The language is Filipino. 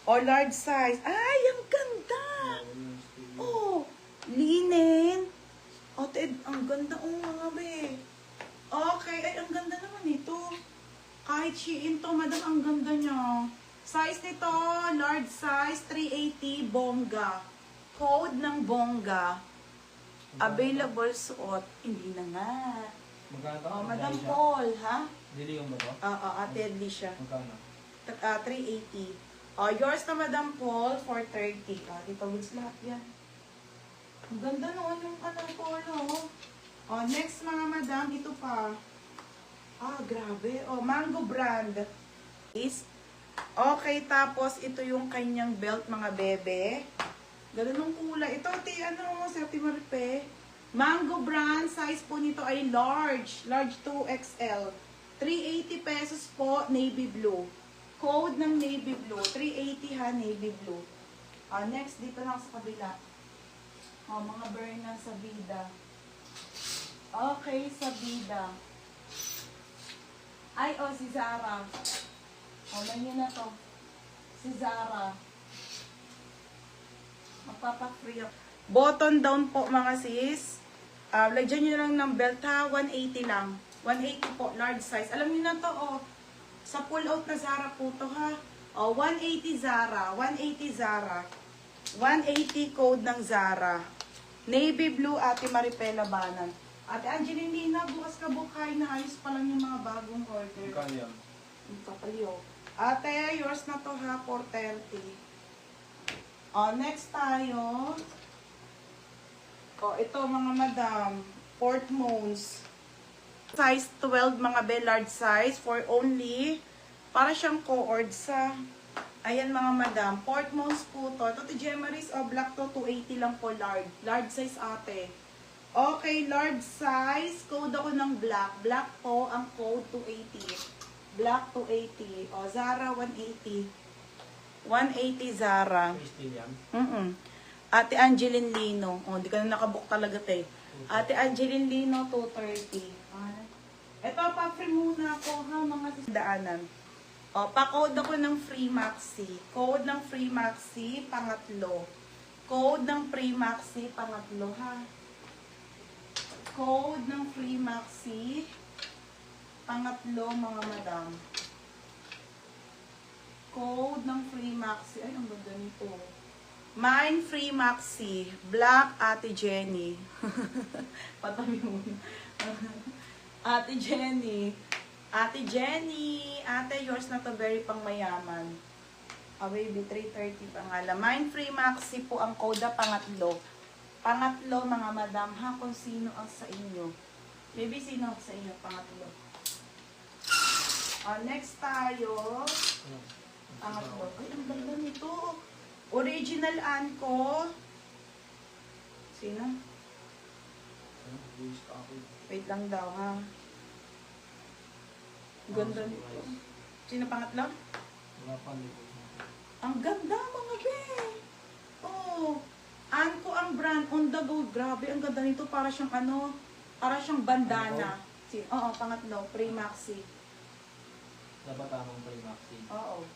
O, large size. Ay, ang ganda! Oh, linen. O, Ted, ang ganda. Oh, mga be. Okay, ay, ang ganda naman ito. Kahit Shein to, madam, ang ganda niya. Size nito, large size, 380, bongga. Code ng bongga. Available suot. Hindi na nga. Magkano to? Oh, Madam Paul, ha? Dili yung ba to? Ate Alicia. Magkano? 380. Oh, yours na Madam Paul, 430. Dito goods lahat yan. Ang ganda noon yung polo. Oh, next mga madam, ito pa. Grabe. Oh, Mango brand. Okay, tapos ito yung kanyang belt mga bebe. Ganun yung kulay. Ito, si Ate Maripe. Mango brand, size po nito ay large. Large 2XL. 380 pesos po, navy blue. Code ng navy blue. 380 ha, navy blue. Next, dito lang sa kabila. Mga burn na sa Vida. Okay, sa Vida. Si Zara. Ganyan na to. Si Zara. Magpapa-free up. Button down po mga sis. Lagyan nyo lang ng belt ha. 180 lang. 180 po. Large size. Alam nyo na to sa pull out na Zara po to ha. 180 Zara. 180 Zara. 180 code ng Zara. Navy blue, Ate Maripela Banan. Ate Angeline Lina, bukas ka bukay na ayos pa lang yung mga bagong order. Magkano yan? Papaliw. Ate, yours na to ha, 430. Next tayo. Ito mga madam, Portmons. Size 12 mga large size for only, para siyang co-ord sa, ayan mga madam, Portmons po to. Ito Gemaris, black to, 280 lang po large. Large size ate. Okay, large size. Code ako ng black. Black po ang code 280. Black 280. Zara 180. 180 Zara. Still yan? Ate Angeline Lino. Di ka na nakabook talaga te. Ate Angeline Lino 230. Ito, pa-free muna ako ha mga sisdaanan. Pa-code ako ng Free Maxi. Code ng Free Maxi, pangatlo. Code ng Free Maxi, pangatlo ha. Code ng Free Maxi, pangatlo mga madam. Code ng Free Maxi. Ay, ang ganda nito. Mine Free Maxi. Black Ate Jenny. Patami muna. Ate Jenny. Ate Jenny. Ate, yours na to very pang mayaman. Baby, 330 pangalan. Mine Free Maxi po ang code na pangatlo. Pangatlo mga madam ha, kung sino ang sa inyo. Baby, sino sa inyo pangatlo? Next tayo. Pangatlo. Ay, ang ganda nito. Original Anko. Sino? Wait lang daw ha. Ganda nito. Sino pangatlo? Ang ganda mga be. Anko ang brand on the go. Grabe, ang ganda nito. Para siyang para siyang bandana. Pangatlo. Pre Maxi. Dapat tamang Free Maxi. Oo.